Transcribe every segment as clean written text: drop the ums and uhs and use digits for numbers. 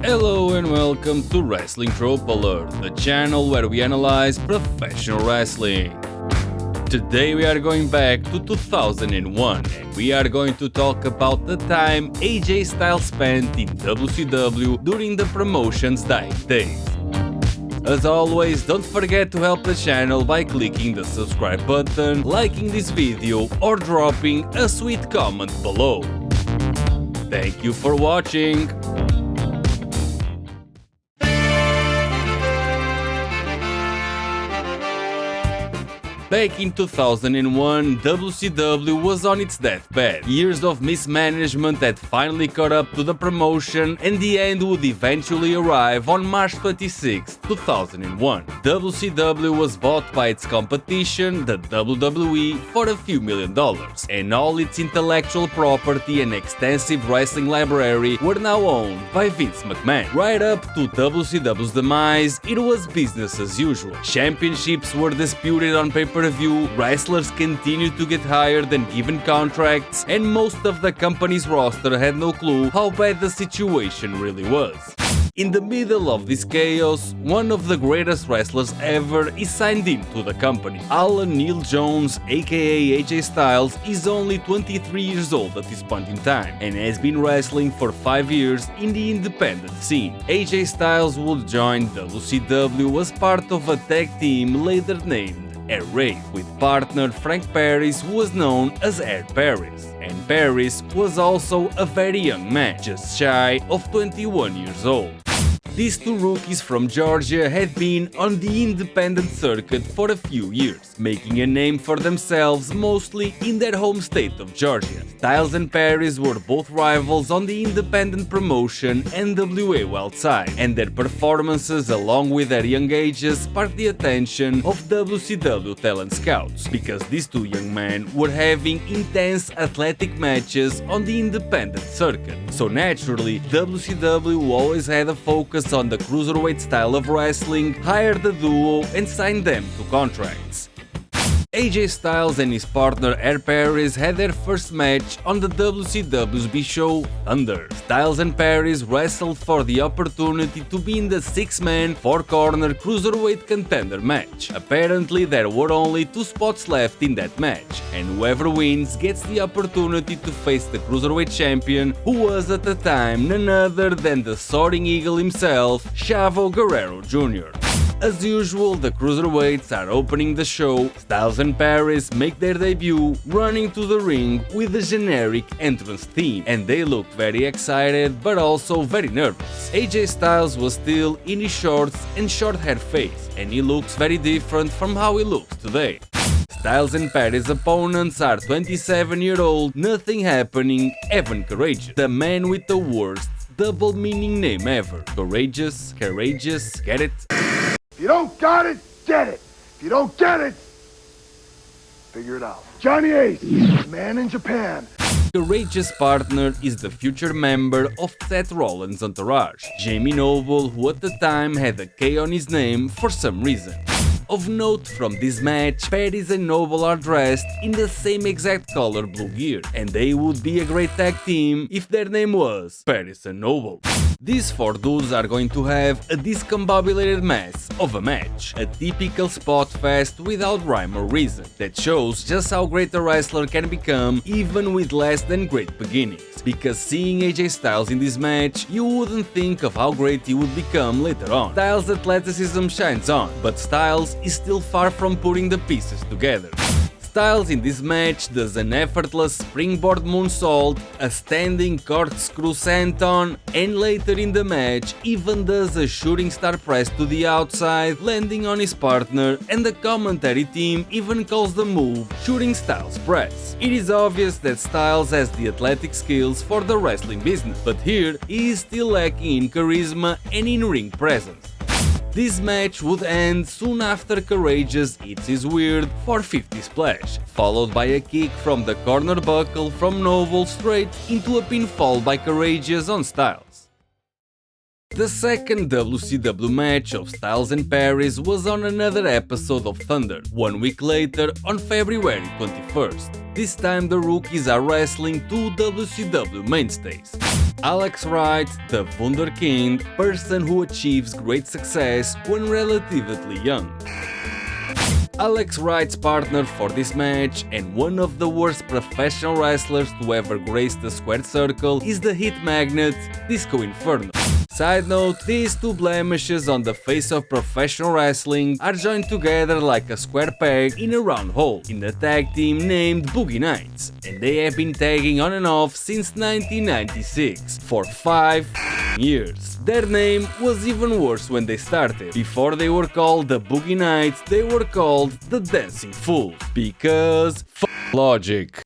Hello and welcome to Wrestling Trope Alert, the channel where we analyze professional wrestling. Today we are going back to 2001 and we are going to talk about the time AJ Styles spent in WCW during the promotion's dying days. As always, don't forget to help the channel by clicking the subscribe button, liking this video or dropping a sweet comment below. Thank you for watching! Back in 2001, WCW was on its deathbed. Years of mismanagement had finally caught up to the promotion and the end would eventually arrive on March 26, 2001. WCW was bought by its competition, the WWE, for a few $1,000,000, and all its intellectual property and extensive wrestling library were now owned by Vince McMahon. Right up to WCW's demise, it was business as usual. Championships were disputed on pay-per-view, wrestlers continued to get hired and given contracts, and most of the company's roster had no clue how bad the situation really was. In the middle of this chaos, one of the greatest wrestlers ever is signed into the company. Alan Neil Jones, aka AJ Styles, is only 23 years old at this point in time and has been wrestling for 5 years in the independent scene. AJ Styles would join WCW as part of a tag team later named WRIGHT, with partner Frank Parris, who was known as Parris. And Parris was also a very young man, just shy of 21 years old. These two rookies from Georgia had been on the independent circuit for a few years, making a name for themselves mostly in their home state of Georgia. Styles and Parris were both rivals on the independent promotion NWA Wildside, and their performances along with their young ages sparked the attention of WCW talent scouts, because these two young men were having intense athletic matches on the independent circuit. So naturally, WCW always had a focus on the cruiserweight style of wrestling, hired the duo and signed them to contracts. AJ Styles and his partner Parris had their first match on the WCW's Bischoff Thunder. Styles and Parris wrestled for the opportunity to be in the 6-man, 4-corner cruiserweight contender match. Apparently there were only 2 spots left in that match, and whoever wins gets the opportunity to face the cruiserweight champion, who was at the time none other than the Soaring Eagle himself, Chavo Guerrero Jr. As usual, the cruiserweights are opening the show. Styles and Parris make their debut, running to the ring with a generic entrance theme, and they looked very excited but also very nervous. AJ Styles was still in his shorts and short-haired face, and he looks very different from how he looks today. Styles and Parris' opponents are 27-year-old, nothing happening Evan Courageous, the man with the worst double meaning name ever. Courageous, get it? If you don't got it, get it. If you don't get it, figure it out. Johnny Ace, man in Japan. Courageous' partner is the future member of Seth Rollins' entourage, Jamie Noble, who at the time had a K on his name for some reason. Of note from this match, Parris and Noble are dressed in the same exact color blue gear, and they would be a great tag team if their name was Parris and Noble. These 4 dudes are going to have a discombobulated mess of a match, a typical spot fest without rhyme or reason, that shows just how great a wrestler can become even with less than great beginnings. Because seeing AJ Styles in this match, you wouldn't think of how great he would become later on. Styles' athleticism shines on, but Styles is still far from putting the pieces together. Styles in this match does an effortless springboard moonsault, a standing corkscrew senton, and later in the match even does a shooting star press to the outside, landing on his partner, and the commentary team even calls the move Shooting Styles Press. It is obvious that Styles has the athletic skills for the wrestling business, but here he is still lacking in charisma and in-ring presence. This match would end soon after Courageous hits his weird 450 splash, followed by a kick from the corner buckle from Noble straight into a pinfall by Courageous on Styles. The second WCW match of Styles and Parris was on another episode of Thunder, 1 week later on February 21st. This time the rookies are wrestling two WCW mainstays. Alex Wright, the Wunderkind, person who achieves great success when relatively young. Alex Wright's partner for this match, and one of the worst professional wrestlers to ever grace the squared circle, is the hit magnet Disco Inferno. Side note, these two blemishes on the face of professional wrestling are joined together like a square peg in a round hole in a tag team named Boogie Nights, and they have been tagging on and off since 1996, for 5 years. Their name was even worse when they started. Before they were called the Boogie Nights, they were called the Dancing Fools, because logic.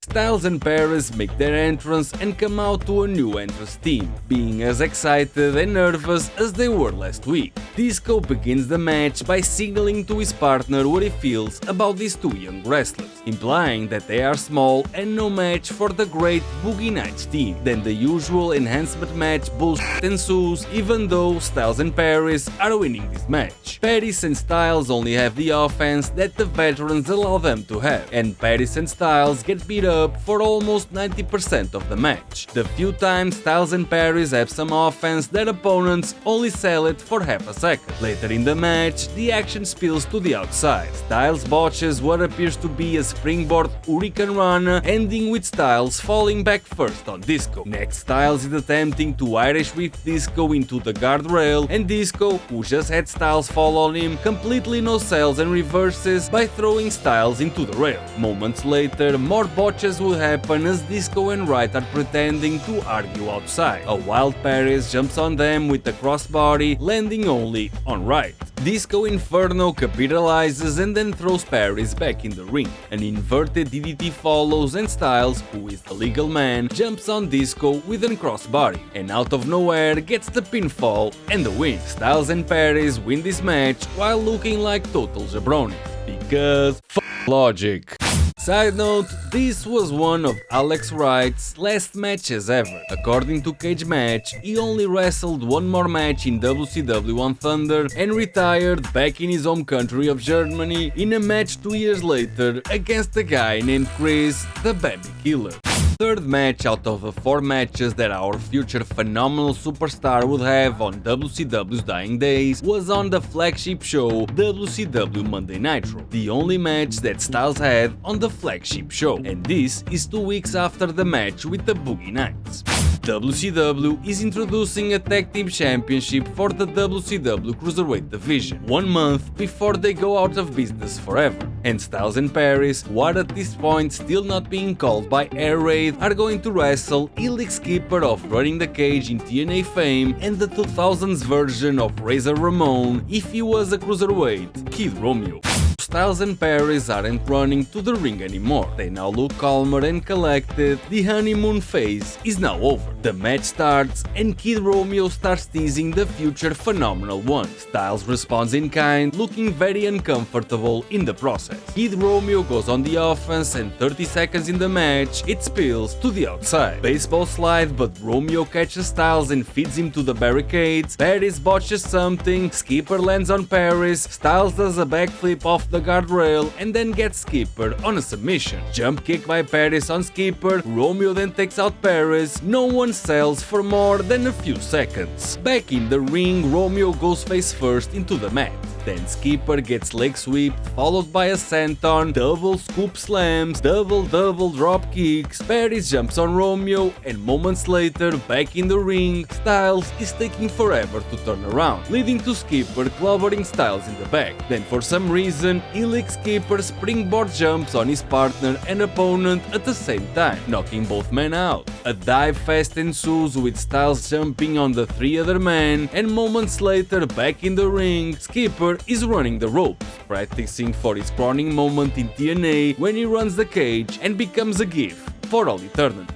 Styles and Parris make their entrance and come out to a new entrance team, being as excited and nervous as they were last week. Disco begins the match by signaling to his partner what he feels about these two young wrestlers, implying that they are small and no match for the great Boogie Nights team. Then the usual enhancement match bullshit ensues, even though Styles and Parris are winning this match. Parris and Styles only have the offense that the veterans allow them to have, and Parris and Styles get beat up for almost 90% of the match. The few times Styles and Parris have some offense, their opponents only sell it for half a second. Later in the match, the action spills to the outside. Styles botches what appears to be a springboard Hurricane Rana, ending with Styles falling back first on Disco. Next, Styles is attempting to Irish whip Disco into the guardrail, and Disco, who just had Styles fall on him, completely no-sells and reverses by throwing Styles into the rail. Moments later, more botches will happen as Disco and Wright are pretending to argue outside. A wild Parris jumps on them with a crossbody, landing only on Wright. Disco Inferno capitalizes and then throws Parris back in the ring. An inverted DDT follows, and Styles, who is the legal man, jumps on Disco with a crossbody, and out of nowhere gets the pinfall and the win. Styles and Parris win this match while looking like total jabronis, because logic. Side note, this was one of Alex Wright's last matches ever. According to Cage Match, he only wrestled one more match in WCW on Thunder and retired back in his home country of Germany in a match 2 years later against a guy named Chris the Baby Killer. Third match out of the 4 matches that our future phenomenal superstar would have on WCW's dying days was on the flagship show WCW Monday Nitro, the only match that Styles had on the flagship show, and this is 2 weeks after the match with the Boogie Nights. WCW is introducing a tag team championship for the WCW Cruiserweight division, 1 month before they go out of business forever, and Styles and Parris, who are at this point still not being called by Air Raid, are going to wrestle Elix Skipper of Running the Cage in TNA fame and the 2000s version of Razor Ramon if he was a Cruiserweight, Kid Romeo. Styles and Parris aren't running to the ring anymore. They now look calmer and collected. The honeymoon phase is now over. The match starts and Kid Romeo starts teasing the future phenomenal one. Styles responds in kind, looking very uncomfortable in the process. Kid Romeo goes on the offense, and 30 seconds in the match, it spills to the outside. Baseball slide, but Romeo catches Styles and feeds him to the barricades. Parris botches something, Skipper lands on Parris, Styles does a backflip off the guardrail and then gets Skipper on a submission. Jump kick by Parris on Skipper, Romeo then takes out Parris. No one sells for more than a few seconds. Back in the ring, Romeo goes face first into the mat. Then Skipper gets leg swept, followed by a senton, double scoop slams, double drop kicks. Parris jumps on Romeo, and moments later, back in the ring, Styles is taking forever to turn around, leading to Skipper clobbering Styles in the back. Then for some reason, Elix Skipper springboard jumps on his partner and opponent at the same time, knocking both men out. A dive fest ensues with Styles jumping on the 3 other men, and moments later, back in the ring, Skipper is running the ropes, practicing for his crowning moment in TNA when he runs the cage and becomes a GIF for all eternity.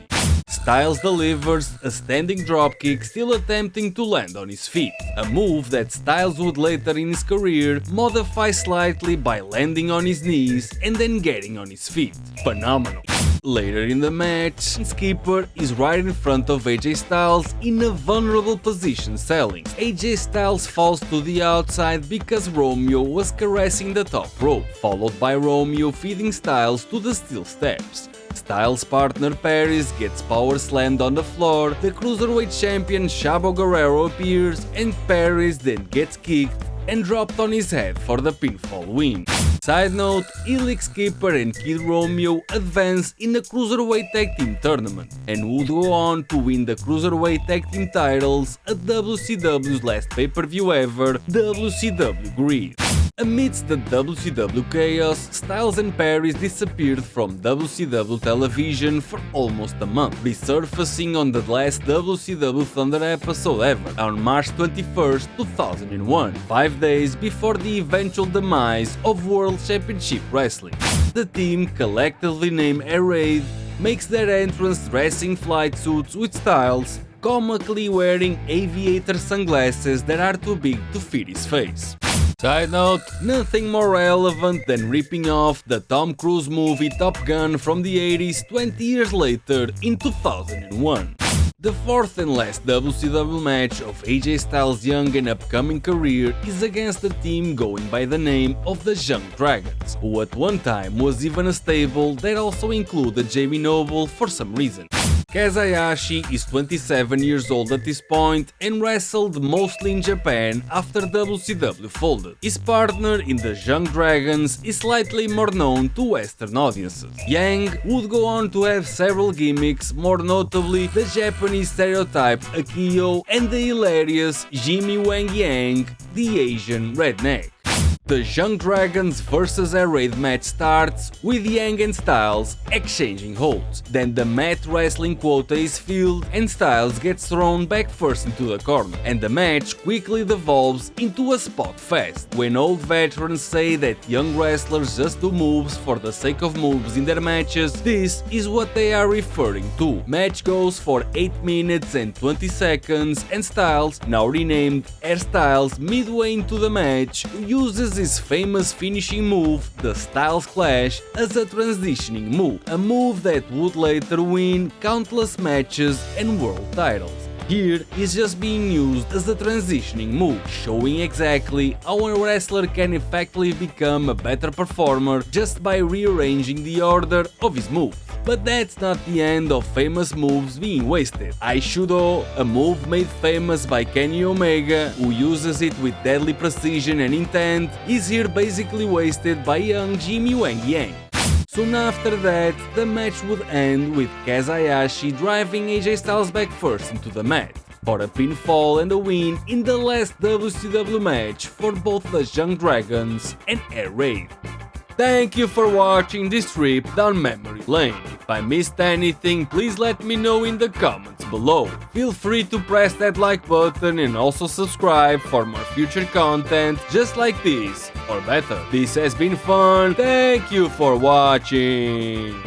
Styles delivers a standing dropkick, still attempting to land on his feet, a move that Styles would later in his career modify slightly by landing on his knees and then getting on his feet. Phenomenal. Later in the match, Skipper is right in front of AJ Styles in a vulnerable position selling. AJ Styles falls to the outside because Romeo was caressing the top rope, followed by Romeo feeding Styles to the steel steps. Styles' partner Parris gets power slammed on the floor, the cruiserweight champion Chavo Guerrero appears, and Parris then gets kicked and dropped on his head for the pinfall win. Side note, Elix Skipper and Kid Romeo advance in the Cruiserweight Tag Team Tournament and would go on to win the Cruiserweight Tag Team titles at WCW's last pay-per-view ever, WCW GRIDT. Amidst the WCW chaos, Styles and Parris disappeared from WCW television for almost a month, resurfacing on the last WCW Thunder episode ever, on March 21st, 2001, 5 days before the eventual demise of World Championship Wrestling. The team, collectively named WRIGHT, makes their entrance dressed in flight suits with Styles, comically wearing aviator sunglasses that are too big to fit his face. Side note, nothing more relevant than ripping off the Tom Cruise movie Top Gun from the 80s 20 years later in 2001. The fourth and last WCW match of AJ Styles' young and upcoming career is against a team going by the name of the JUNG Dragons, who at one time was even a stable that also included Jamie Noble for some reason. Kazayashi is 27 years old at this point and wrestled mostly in Japan after WCW folded. His partner in the JUNG Dragons is slightly more known to Western audiences. Yang would go on to have several gimmicks, more notably the Japanese stereotype AKIO and the hilarious Jimmy Wang Yang, the Asian redneck. The JUNG Dragons vs WRIGHT match starts with Yang and Styles exchanging holds. Then the mat wrestling quota is filled and Styles gets thrown back first into the corner, and the match quickly devolves into a spot fest. When old veterans say that young wrestlers just do moves for the sake of moves in their matches, this is what they are referring to. Match goes for 8 minutes and 20 seconds and Styles, now renamed Hairstyles, midway into the match, uses his famous finishing move, the Styles Clash, as a transitioning move, a move that would later win countless matches and world titles. Here, he's just being used as a transitioning move, showing exactly how a wrestler can effectively become a better performer just by rearranging the order of his moves. But that's not the end of famous moves being wasted. Aishudo, a move made famous by Kenny Omega, who uses it with deadly precision and intent, is here basically wasted by young Jimmy Wang Yang. Soon after that, the match would end with Kazayashi driving AJ Styles back first into the mat for a pinfall and a win in the last WCW match for both the JUNG Dragons and WRIGHT. Thank you for watching this trip down memory lane. If I missed anything, please let me know in the comments below. Feel free to press that like button and also subscribe for more future content just like this, or better. This has been fun, thank you for watching.